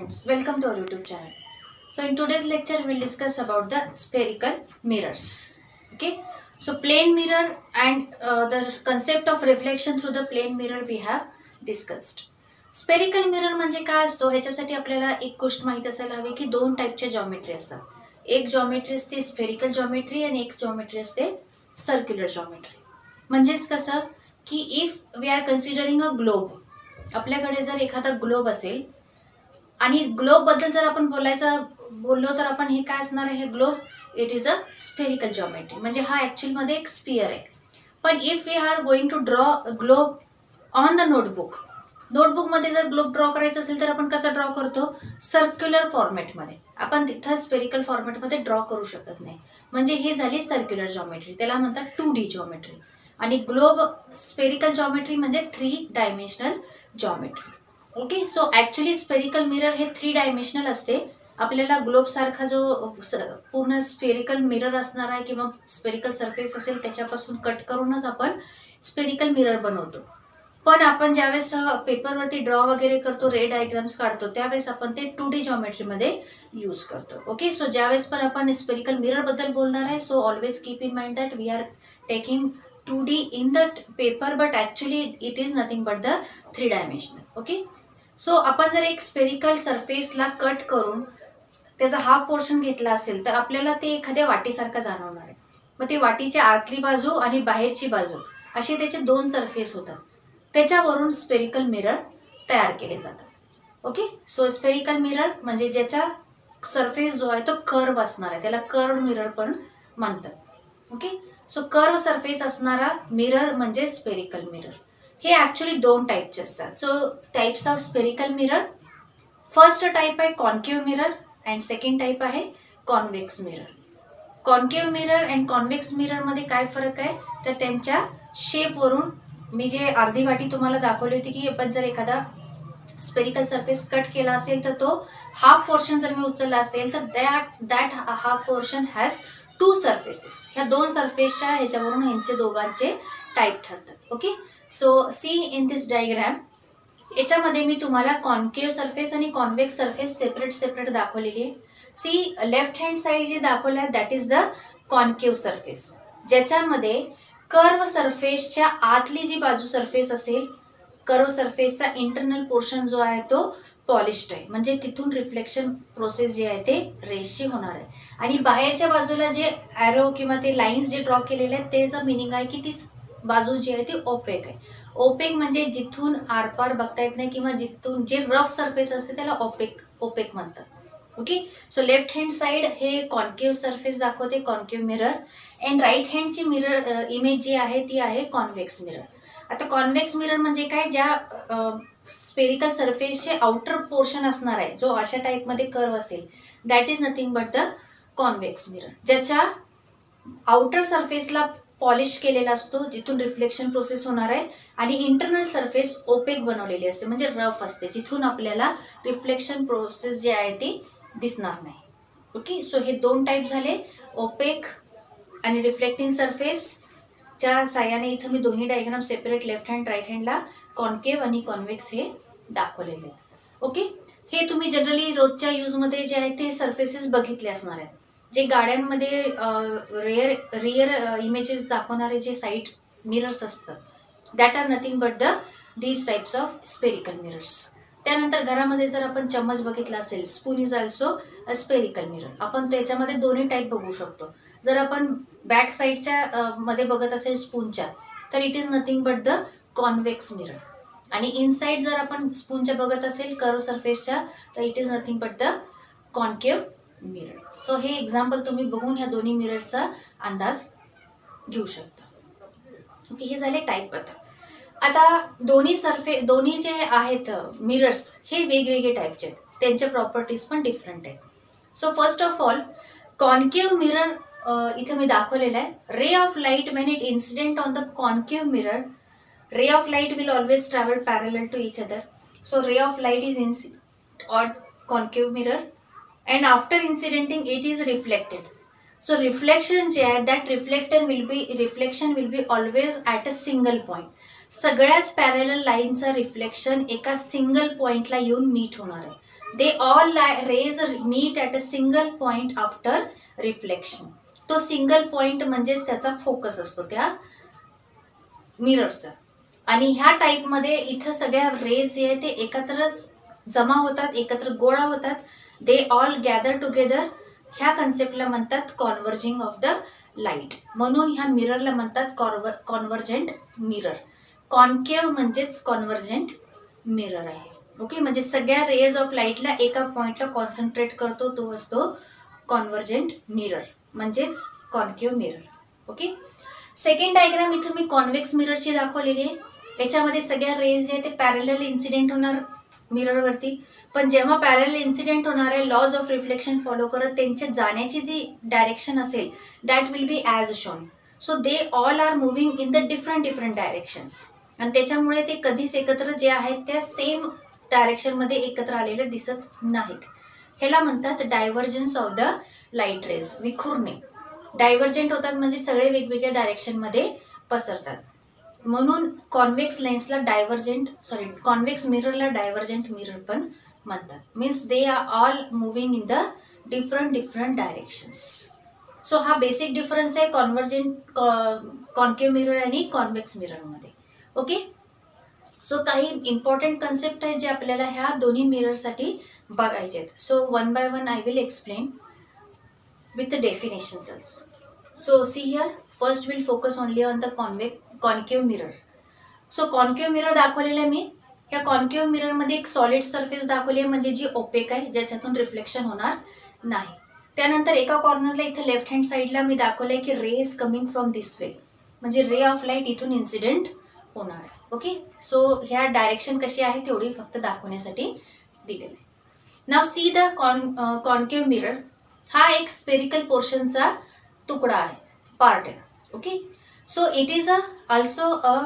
students, welcome to our YouTube channel. So in today's lecture we'll discuss about the spherical mirrors. Okay, so plane mirror and the concept of reflection through the plane mirror we have discussed. Spherical mirror म्हणजे काय असतो ह्याच्यासाठी आपल्याला एक गोष्ट माहित असायला हवी की दोन टाईपचे जॉमेट्री असतात. एक जॉमेट्री असते स्पेरिकल जॉमेट्री आणि एक जॉमेट्री असते सर्क्युलर जॉमेट्री. म्हणजेच कसं की if we are considering a globe, आपल्याकडे जर एखादा ग्लोब असेल आणि ग्लोब बद्दल जर आपण बोललो तर आपण हे काय असणार आहे, हे globe it is a spherical geometry. म्हणजे हा ऍक्च्युअल मध्ये एक स्पियर आहे. पण if we are going to draw globe on the नोटबुकमध्ये जर ग्लोब ड्रॉ करायचं असेल तर आपण कसं ड्रॉ करतो, सर्क्युलर फॉर्मॅटमध्ये. आपण तिथं स्पेरिकल फॉर्मॅटमध्ये ड्रॉ करू शकत नाही. म्हणजे ही झाली सर्क्युलर जॉमेट्री, त्याला म्हणतात 2D जॉमेट्री. आणि ग्लोब स्पेरिकल जॉमेट्री म्हणजे 3 dimensional geometry. Okay, so actually spherical mirror हे 3 डायमेन्शनल असते. आपल्याला ग्लोब सारखा जो पूर्ण स्पेरिकल मिरर असणार आहे किंवा स्पेरिकल सरफेस असेल त्याच्यापासून कट करूनच आपण स्पेरिकल मिरर बनवतो. पण आपण ज्यावेळेस पेपरवरती ड्रॉ वगैरे करतो, रे डायग्राम्स काढतो, त्यावेळेस आपण ते 2D जॉमेट्रीमध्ये यूज करतो. ओके, सो ज्यावेळेस पण आपण स्पेरिकल मिरर बद्दल बोलणार आहे, so always keep in mind that we are taking 2D in the paper, but actually it is nothing but the 3 dimensional. Okay, so आपण जर एक स्पेरिकल सरफेसला कट करून त्याचा हाफ पोर्शन घेतला असेल तर आपल्याला ते एखाद्या वाटीसारखं जाणवणार आहे. मग ते वाटीची आतली बाजू आणि बाहेरची बाजू असे त्याचे 2 सरफेस होतात. त्याच्यावरून स्पेरिकल मिरर तयार केले जातात. ओके, सो स्पेरिकल मिरर म्हणजे ज्याचा सरफेस जो आहे तो कर्व असणार आहे, त्याला कर्व मिरर पण म्हणतात. ओके, सो कर्व सरफेस असणारा मिरर म्हणजे स्पेरिकल मिरर. हे ऍक्च्युली 2 टाईपचे असतात. So types of spherical mirror, first type आहे concave mirror and second type आहे convex mirror. Concave mirror and convex mirror मध्ये काय फरक आहे तर त्यांच्या शेपवरून, मी जे अर्धी वाटी तुम्हाला दाखवली होती की आपण जर एखादा स्पेरिकल सरफेस कट केला असेल तर तो हाफ पोर्शन जर मी उचलला असेल तर that half portion has 2 surfaces. ह्या 2 सरफेसच्या ह्याच्यावरून ह्यांचे दोघांचे टाईप ठरतात. Okay, so see in this diagram, याच्यामध्ये मी तुम्हाला कॉन्केव्ह सरफेस आणि कॉन्व्हेक्स सरफेस सेपरेट दाखवलेली आहे. सी लेफ्ट हँड साइड जे दाखवलं आहे that is the concave surface, ज्याच्यामध्ये कर्व सरफेसच्या आतली जी बाजू सरफेस असेल, कर्व सरफेसचा इंटरनल पोर्शन जो आहे तो पॉलिश्ड आहे. म्हणजे तिथून रिफ्लेक्शन प्रोसेस जे आहे ते रेसची होणार आहे. आणि बाहेरच्या बाजूला जे ॲरो किंवा ते लाईन्स जे ड्रॉ केलेले आहेत त्याचं मिनिंग आहे की ती बाजू जी आहे ती ओपेक आहे. ओपेक म्हणजे जिथून आरपार बघता येत नाही किंवा जिथून जे रफ सरफेस असते त्याला ओपेक म्हणतात. Okay, so left hand side हे कॉन्केव्ह सरफेस दाखवते, कॉन्केव्ह मिरर. अँड राईट हँडची मिरर इमेज जी आहे ती आहे कॉन्व्हेक्स मिरर. आता कॉन्व्हेक्स मिरर म्हणजे काय, ज्या स्पेरिकल सरफेसचे आउटर पोर्शन असणार आहे जो अशा टाईपमध्ये कर्व असेल, that is nothing but the convex mirror. ज्याच्या आउटर सरफेसला पॉलिश केलेला असतो, जिथून रिफ्लेक्शन प्रोसेस होणार आहे, आणि इंटरनल सरफेस ओपेक बनवलेली असते म्हणजे रफ असते, जिथून आपल्याला रिफ्लेक्शन प्रोसेस जे आहे ती दिसणार नाही. ओके, सो हे 2 टाईप झाले, ओपेक आणि रिफ्लेक्टिंग सरफेसच्या साह्याने. इथं मी दोन्ही diagram separate left hand right हँडला कॉन्केव्ह आणि कॉन्व्हेक्स हे दाखवलेले आहेत. ओके, हे तुम्ही जनरली रोजच्या यूजमध्ये जे आहे ते सरफेसेस बघितले असणार आहेत. जे गाड्यांमध्ये रिअर इमेजेस दाखवणारे जे साईड मिरर्स असतात, that are nothing but these types of spherical mirrors. त्यानंतर घरामध्ये जर आपण चम्मच बघितला असेल, spoon is also a spherical mirror. आपण त्याच्यामध्ये दोन्ही टाईप बघू शकतो. जर आपण बॅक साईडच्या मध्ये बघत असेल स्पूनच्या तर it is nothing but the convex mirror. आणि इनसाइड जर आपण स्पूनच्या बघत असेल कर्व सरफेसच्या तर it is nothing but the concave mirror. So हे एक्झाम्पल तुम्ही बघून ह्या दोन्ही मिररचा अंदाज घेऊ शकता. ओके, हे झाले टाईप बद्दल. आता दोन्ही जे आहेत मिरर्स हे वेगवेगळे टाईपचे आहेत, त्यांच्या प्रॉपर्टीज पण डिफरंट आहेत. So first of all concave mirror इथं मी दाखवलेलं आहे. रे of light when it incident on the concave mirror, ray of light will always travel parallel to each other. So ray of light is on concave mirror and after incidenting it is reflected. So reflection जे आहे that reflection will be always at a single point. सगळ्याच parallel लाईनचं reflection एका single पॉइंटला येऊन meet होणार आहे. They all rays meet at a single point after reflection. तो सिंगल पॉइंट म्हणजेच त्याचा फोकस असतो त्या मिररचा. आणि ह्या टाईपमध्ये इथं सगळ्या रेज जे आहे ते एकत्रच जमा होतात, एकत्र गोळा होतात. They all gather together. ह्या कन्सेप्टला म्हणतात कॉन्व्हर्जिंग ऑफ द लाईट. म्हणून ह्या मिररला म्हणतात कॉन्व्हर्जंट मिरर. कॉन्केव्ह म्हणजेच कॉन्व्हर्जंट मिरर आहे. ओके, म्हणजे सगळ्या रेज ऑफ लाईटला एका पॉइंटला कॉन्सन्ट्रेट करतो, तो असतो कॉन्व्हर्जंट मिरर म्हणजेच concave mirror. Okay, second diagram इथं मी कॉन्व्हेक्स मिररची दाखवलेली आहे. याच्यामध्ये सगळ्या रेज जे आहे ते पॅरलल इन्सिडेंट होणार मिररवरती. पण जेव्हा पॅरलल इन्सिडेंट होणार आहे, लॉज ऑफ रिफ्लेक्शन फॉलो करत त्यांच्या जाण्याची जी डायरेक्शन असेल that will be as shown. So they all are moving in the different directions. आणि त्याच्यामुळे ते कधीच एकत्र जे आहेत त्या सेम डायरेक्शनमध्ये एकत्र आलेले दिसत नाहीत. ह्याला म्हणतात divergence of the light rays. विखुरणे, डायव्हर्जंट होतात म्हणजे सगळे वेगवेगळ्या डायरेक्शनमध्ये पसरतात. म्हणून कॉन्व्हेक्स लेन्सला कॉन्व्हेक्स मिररला डायव्हर्जंट मिरर पण म्हणतात. Means they are all moving in the different directions. So हा बेसिक डिफरन्स आहे कॉन्केव्ह मिरर आणि कॉन्व्हेक्स मिररमध्ये. ओके, सो काही इम्पॉर्टंट कन्सेप्ट आहेत जे आपल्याला ह्या दोन्ही मिररसाठी बघायचे आहेत. So one by one I will explain with the definitions also. So see here, first we'll focus only on the concave mirror. So concave mirror दाखवलेला आहे मी. ह्या कॉन्केव्ह मिररमध्ये एक सॉलिड सरफेस दाखवली आहे म्हणजे जी ओपेक आहे, ज्याच्यातून रिफ्लेक्शन होणार नाही. त्यानंतर एका कॉर्नरला इथे लेफ्ट हँड साईडला मी दाखवलंय की rays coming from this way, म्हणजे रे ऑफ लाईट इथून इन्सिडेंट होणार आहे. ओके, सो ह्या डायरेक्शन कशी आहे तेवढी फक्त दाखवण्यासाठी दिलेलं आहे. नाव सी द कॉन्केव्ह मिरर. हा एक स्पेरिकल पोर्शनचा तुकडा आहे, पार्ट आहे. Okay, so it is also a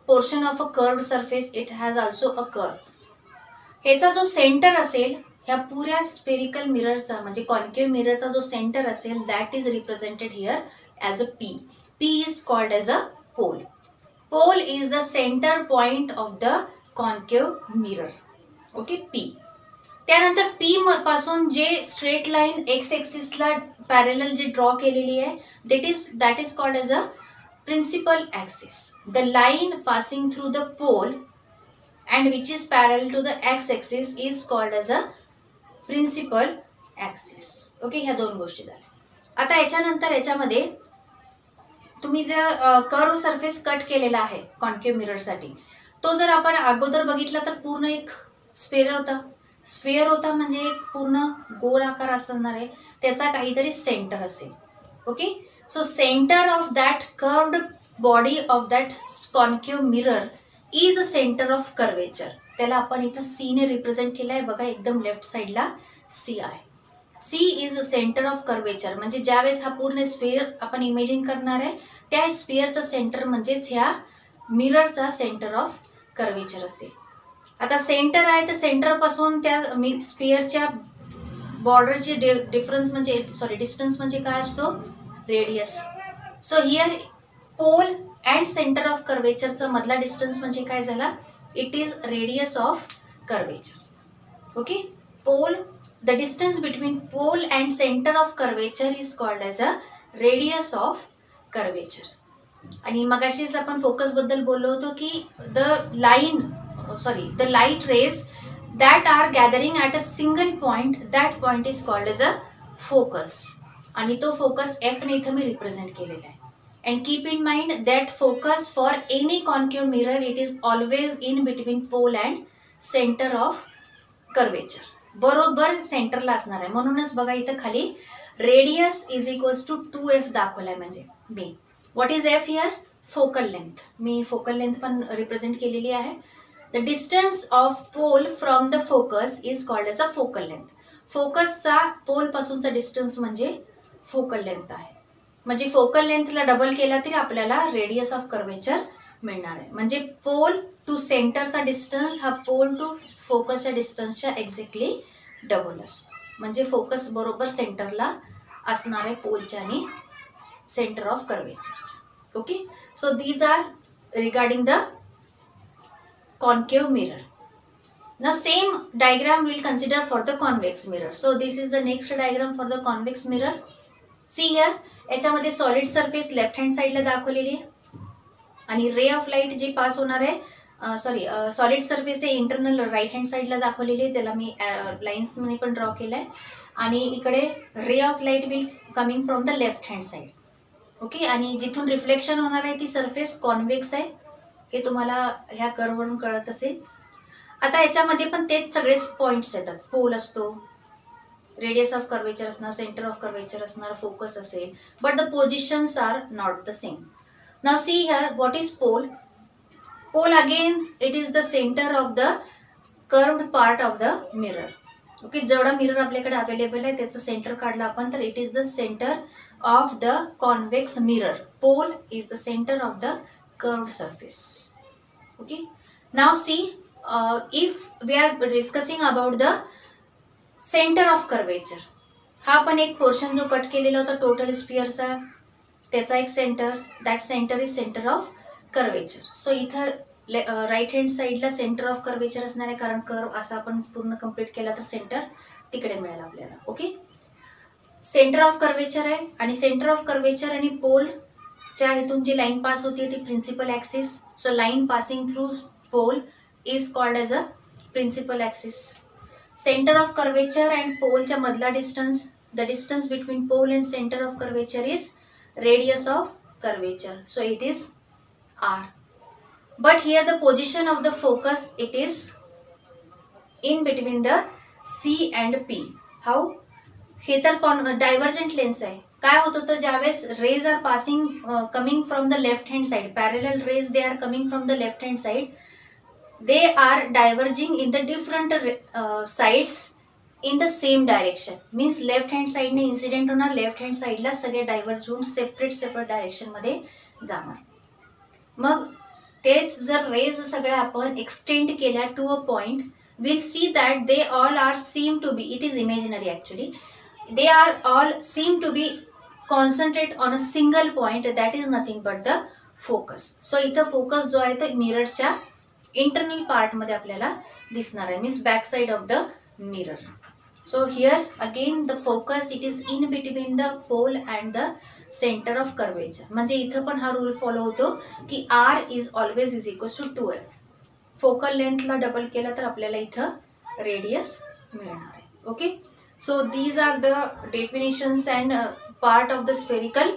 portion of a curved surface. It has also a curve. ह्याचा जो सेंटर असेल ह्या पुऱ्या स्पेरिकल मिररचा म्हणजे कॉन्केव्ह मिररचा जो सेंटर असेल that is represented here as a P. P is called as a pole. Pole is the centre point of the concave mirror. Okay, P. त्यानंतर P पासून जे स्ट्रेट लाईन एक्स एक्सिसला parallel जे draw केलेली आहे that is called as a principal axis. The line passing through the pole and which is parallel to the X axis is called as a principal axis. Okay, ह्या दोन गोष्टी झाल्या. आता याच्यानंतर याच्यामध्ये तुम्ही जे कर्व सरफेस कट केलेला आहे कॉन्केव्ह मिररसाठी, तो जर आपण अगोदर बघितला तर पूर्ण एक स्फेअर होता म्हणजे एक पूर्ण गोल आकार असणार आहे, त्याचा काहीतरी सेंटर असेल. Okay, so centre of that curved body of that concave mirror is a centre of curvature. त्याला आपण इथं सी ने रिप्रेझेंट केलं आहे बघा, एकदम लेफ्ट साईडला सी आहे. C is a centre of curvature म्हणजे ज्यावेळेस हा पूर्ण स्फेअर आपण इमेजिन करणार आहे त्या स्फेअरचं सेंटर म्हणजेच ह्या मिररचा सेंटर ऑफ कर्वेचर असेल. आता सेंटर आहे तर सेंटरपासून त्या स्फिअरच्या बॉर्डरची डिस्टन्स म्हणजे काय असतो, radius. So here pole and centre of कर्वेचरचा मधला डिस्टन्स म्हणजे काय झाला, it is radius of curvature. Okay, pole, the distance between pole and centre of curvature is called as a radius of curvature. आणि मगाशीच आपण फोकस बद्दल बोललो होतो की the light rays that are gathering at a single point, that point is called as a focus. आणि तो focus F ने इथं मी रिप्रेझेंट केलेला आहे. And keep in mind that focus for any concave mirror it is always in between pole and center of curvature. बरोबर सेंटरला असणार आहे. म्हणूनच बघा इथं खाली radius is equals to 2F दाखवलाय म्हणजे B. What is F here, focal length. Me focal length पण रिप्रेझेंट केलेली आहे. The distance of pole from the focus is called as a focal length. फोकसचा पोल पासूनचा डिस्टन्स म्हणजे focal length आहे. म्हणजे फोकल लेंथला डबल केला तरी आपल्याला रेडियस ऑफ कर्वेचर मिळणार आहे. म्हणजे पोल टू सेंटरचा डिस्टन्स हा पोल टू फोकसच्या डिस्टन्सच्या एक्झॅक्टली डबल असतो. म्हणजे फोकस बरोबर सेंटरला असणार आहे पोलच्या आणि सेंटर ऑफ कर्वेचरच्या. Okay, so these are regarding the concave mirror. Now same diagram we'll consider for the convex mirror. So this is the next diagram for the convex mirror. See here, याच्यामध्ये solid surface left hand साईडला दाखवलेली आहे आणि ray of light जी pass होणार आहे solid surface हे internal right hand साईडला दाखवलेली आहे, त्याला मी लाईन्समध्ये पण ड्रॉ केलं आहे. आणि इकडे रे of light will coming from the left hand side. Okay, आणि जिथून रिफ्लेक्शन होणार आहे ती सरफेस कॉन्व्हेक्स आहे, हे तुम्हाला ह्या कर्ववरून कळत असेल. आता याच्यामध्ये पण तेच सगळेच पॉइंट्स येतात. पोल असतो, रेडियस ऑफ कर्वेचर असणार, सेंटर ऑफ कर्वेचर असणार, फोकस असेल, but the positions are not the same. Now see here, what is pole? Pole again it is the centre of the curved part of the mirror. Okay, जेवढा mirror आपल्याकडे available आहे त्याचं centre काढलं आपण तर it is the centre of the convex mirror. Pole is the centre of the curved surface. Okay, now C, if we are discussing about the centre of curvature, हा पण एक portion जो cut केलेला होता total स्पियरचा, त्याचा एक centre, that centre is centre of curvature. So इथं right hand साईडला सेंटर ऑफ कर्वेचर असणार आहे, कारण कर्व असा आपण पूर्ण कंप्लीट केला तर सेंटर तिकडे मिळेल आपल्याला. ओके, सेंटर ऑफ कर्वेचर आहे आणि सेंटर ऑफ कर्वेचर आणि पोलच्या इथून जी लाईन पास होती ती principal axis. So line passing through pole is called as a principal axis. Centre of curvature and पोलच्या मधला distance, the distance between pole and centre of curvature is radius of curvature. So it is R. But here the position of the focus, it is in between the C and P. How? हे तर divergent lens आहे. काय होत होतं, ज्यावेळेस rays are passing coming from the left hand side, parallel rays they are coming from the left hand side, they are diverging in the different sides in the same direction. Means left hand साईडने incident होणार, left hand साईडला सगळे diverge होऊन separate डायरेक्शनमध्ये जाणार. मग तेच जर raise सगळ्या आपण एक्सटेंड केल्या to a point, will see that they all are seem to be, it is imaginary actually, they are all seem to be concentrate on a single point, that is nothing but the focus. So इथं focus जो आहे तो मिररच्या internal पार्टमध्ये आपल्याला दिसणार आहे, means back side of the mirror. So here again the focus it is in between the pole and the centre of curvature. म्हणजे इथं पण हा रूल फॉलो होतो की R is always is equal to 2F. Focal लेंथला double केला तर आपल्याला इथं रेडियस मिळणार आहे. Okay, so these are the definitions and part of the spherical